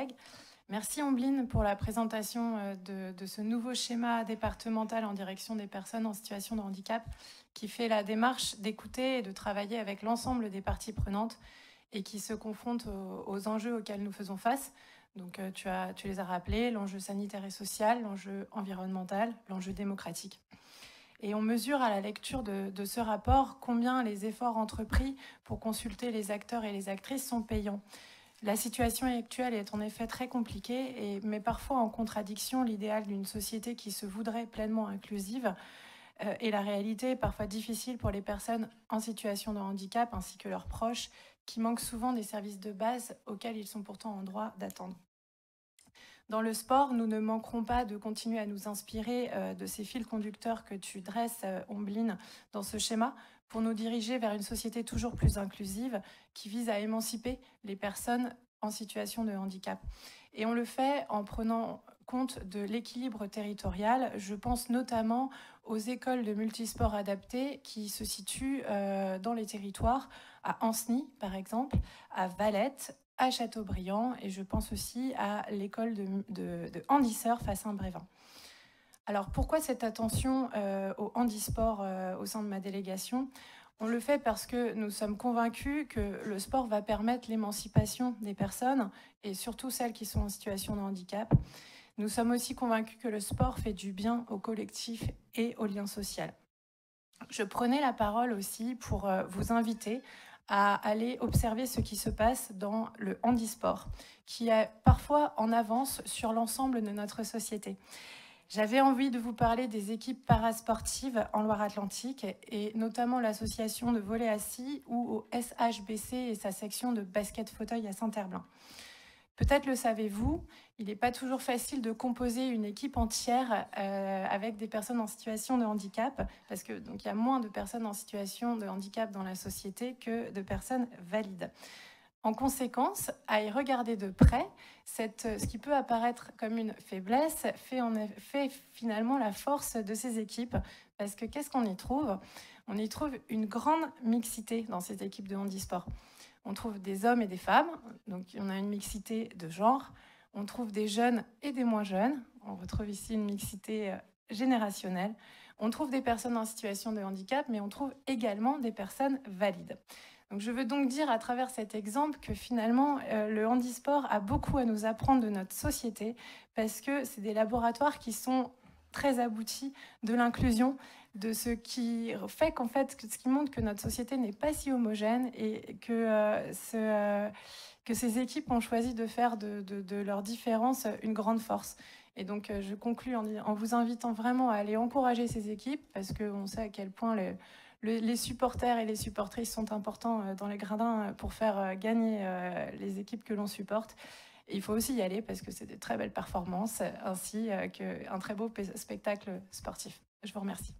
collègues. Merci Ombline pour la présentation de ce nouveau schéma départemental en direction des personnes en situation de handicap qui fait la démarche d'écouter et de travailler avec l'ensemble des parties prenantes et qui se confronte aux enjeux auxquels nous faisons face. Donc tu les as rappelés, l'enjeu sanitaire et social, l'enjeu environnemental, l'enjeu démocratique. Et on mesure à la lecture de ce rapport combien les efforts entrepris pour consulter les acteurs et les actrices sont payants. La situation actuelle est en effet très compliquée, mais parfois en contradiction l'idéal d'une société qui se voudrait pleinement inclusive et la réalité est parfois difficile pour les personnes en situation de handicap ainsi que leurs proches qui manquent souvent des services de base auxquels ils sont pourtant en droit d'attendre. Dans le sport, nous ne manquerons pas de continuer à nous inspirer de ces fils conducteurs que tu dresses, Ombline, dans ce schéma, pour nous diriger vers une société toujours plus inclusive qui vise à émanciper les personnes en situation de handicap. Et on le fait en prenant compte de l'équilibre territorial. Je pense notamment aux écoles de multisport adaptées qui se situent dans les territoires, à Ancenis par exemple, à Valette, à Châteaubriand, et je pense aussi à l'école de handisurf à Saint-Brévin. Alors pourquoi cette attention au handisport au sein de ma délégation ? On le fait parce que nous sommes convaincus que le sport va permettre l'émancipation des personnes, et surtout celles qui sont en situation de handicap. Nous sommes aussi convaincus que le sport fait du bien au collectif et au lien social. Je prenais la parole aussi pour vous inviter à aller observer ce qui se passe dans le handisport, qui est parfois en avance sur l'ensemble de notre société. J'avais envie de vous parler des équipes parasportives en Loire-Atlantique et notamment l'association de volley assis ou au SHBC et sa section de basket fauteuil à Saint-Herblain. Peut-être le savez-vous, il n'est pas toujours facile de composer une équipe entière avec des personnes en situation de handicap, parce que donc, il y a moins de personnes en situation de handicap dans la société que de personnes valides. En conséquence, à y regarder de près, ce qui peut apparaître comme une faiblesse fait finalement la force de ces équipes, parce que qu'est-ce qu'on y trouve ? On y trouve une grande mixité dans ces équipes de handisport. On trouve des hommes et des femmes, donc on a une mixité de genre. On trouve des jeunes et des moins jeunes. On retrouve ici une mixité générationnelle. On trouve des personnes en situation de handicap, mais on trouve également des personnes valides. Donc je veux donc dire à travers cet exemple que finalement, le handisport a beaucoup à nous apprendre de notre société parce que c'est des laboratoires qui sont très aboutis de l'inclusion, de ce qui fait qu'en fait, ce qui montre que notre société n'est pas si homogène et que, que ces équipes ont choisi de faire de leurs différences une grande force. Et donc, je conclus en vous invitant vraiment à aller encourager ces équipes parce qu'on sait à quel point les supporters et les supportrices sont importants dans les gradins pour faire gagner les équipes que l'on supporte. Et il faut aussi y aller parce que c'est de très belles performances ainsi qu'un très beau spectacle sportif. Je vous remercie.